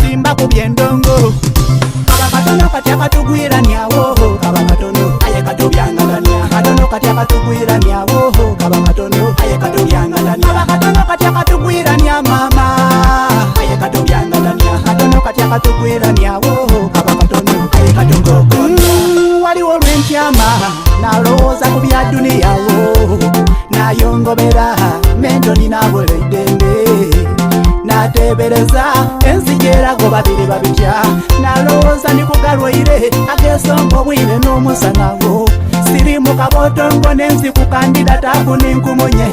simba kubyendongo kaba katono kati akatugwira nyawo kaba katono aye katubyangalanya katono kati akatugwira nyawo kaba katono aye katubyangalanya kaba katono kati akatugwira nya mama aye katubyangalanya katono kati akatugwira nyawo kaba katono aye katugogonda waliwo lwentyama nalowooza ku bya duniyawo nayongobera mentoni naboleddembe natebereza enzijerago babiri babitya nalowooza ndikugalwaire agesonga obwire n'omusanawo siri mu kabotongo nenzikukandida tabu ninkumunye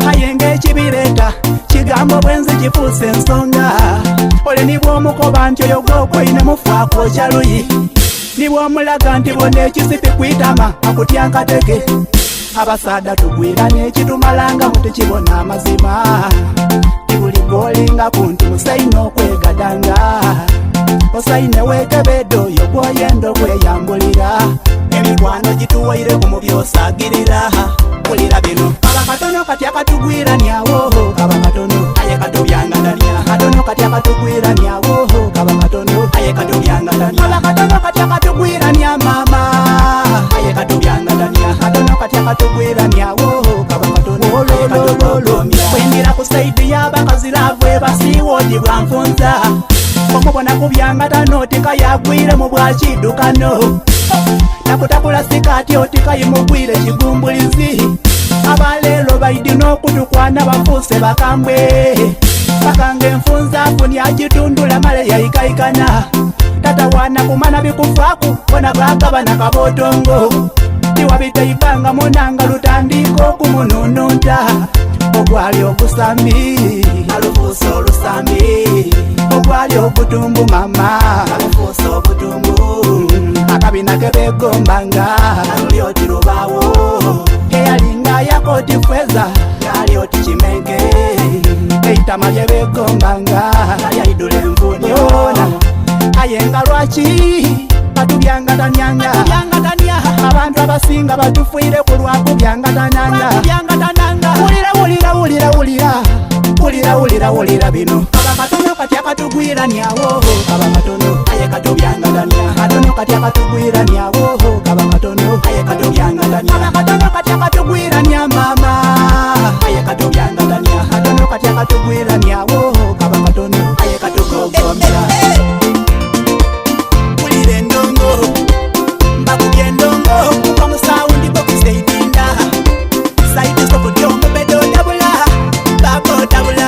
ayenga ekibireta kigambo bwenzi kifuuse ensonga ole nibwomukoba nti oyo gwokwoine mufaako okyaluyi nibwomulaga nti bona ekisipi kwitama akutya nkateke abasaada tugwira n'ekitumalanga mutekibona amazima tibuli gwolinga kunti musaine okwegadanga osaine wekebedo oyo gwoyenda okweyambulira emikwano gituwaire ku mubyosagirira kulira bino kaba katono kati akatugwira nyawo kaba katono aye katubyangalanya katono kati akatugwira nyawo kaba katono aye katubyangalanya kaba katono kati akatugwira nya mama aye katubyangalanya katono kati akatugwira nyawo kaba katono aye katubyangalanya kwendira ku saidi y'abakaziravwe basiwoodi bwanfunza okubona kubyangatano tikayagwire mu bwakidukano nakutakula sikati otikayimugwire kigumbulizi abalelo baidi n'okutukwana bafuuse bakambwe bakanga enfunza afuni agitundula male yayikayikana tatawana kumana bikufaku bona bwagabana kabotongo tiwabiteibanga munanga lutandiko okumunununta ogwali ogusambi alufuuse olusambi ogwali obutumbu mama alufuuse obutumbu akabina kebegombanga aluli oti lubawo eyalinga yakoti fweza yali oti kimenge eitama lyebegombanga yaidula envuni yona ayenga lwaki batubyangatanyanga abantu abasinga batufuire ku lwakubyangatanyanga wulira bino kaba katono kati akatugwira nyawo kaba katono aye katubyangatanya katono kati akatugwira nyawo kaba katono aye katubyangatanya kaba katono kati akatugwira nya mama aye katubyangatanya katono kati akatugwira nyawo kaba katono aye katugogomya wulire ndongo mbakubye ndongo kuva mu saundi bokuseidinda saidi sokutyombo bedo dabula bako dabula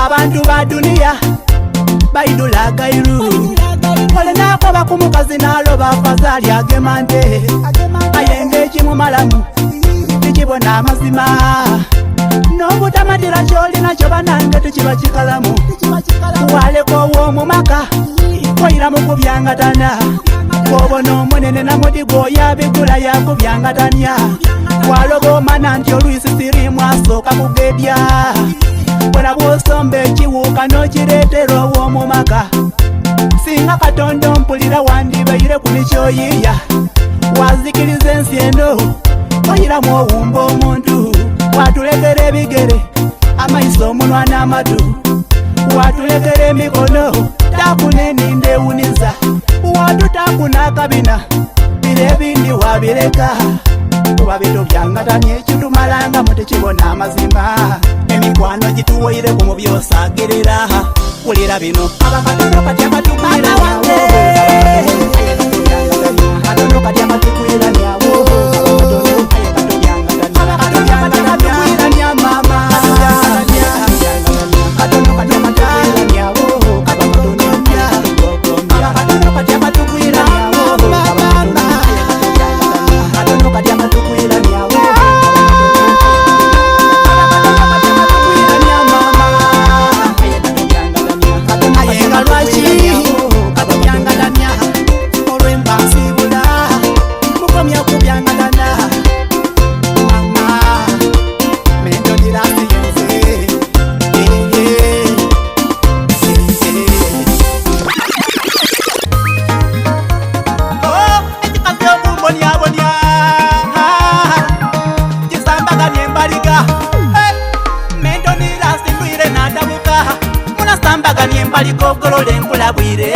abantu ba duniya baidula gairu ole nakoba ku mukazi naloba fazali agemante ayenge ekimumalamu tikibona amazima n'obutamatira kyolina kyo banange tukiba kikalamu waleko ow'omumaka koyira mu kubyangatana kwobona omunene namudi gwoyabigula yakubyangatanya waloba omana nti olwisi sirimu asooka kugedya bona bwosomba ekiwuuka n'okireetera ow'omumaka singa katonda mpulira wandibaire ku nikyoyiiya wazikiriza ensi eno oyiramu owumba omuntu watulekera ebigere amaiso omunwa n'amatu watulekera emikono takuna eninde ewuniza watutakuna akabina bire ebindi wabireka kuba bitubyangatanya ekitumalanga mutekibona amazima emikwano gituwaire ku mubyosagirira wulira bino abakatono kati akatugwira nyawo katono kati akatugwira nyawo katubyangatanya nya mama katono kati akatugwira nyawo katono kati akatugwira nyawo katono kati akatugwira nyawo ayenga lwaki katubyangatanya olwemba nsibula mbaligogolole nkulabwire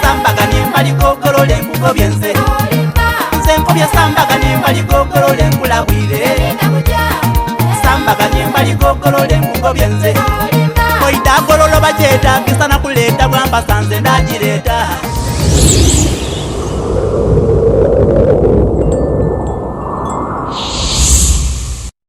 sambaganye mbaligogolole nkugobye nze nkobye sambaganye mbaligogolole nkulabwire sambaganye mbaligogolole nkugobye nze oidagololo bajeta kisana kuleta bwamba sanze ndagireeta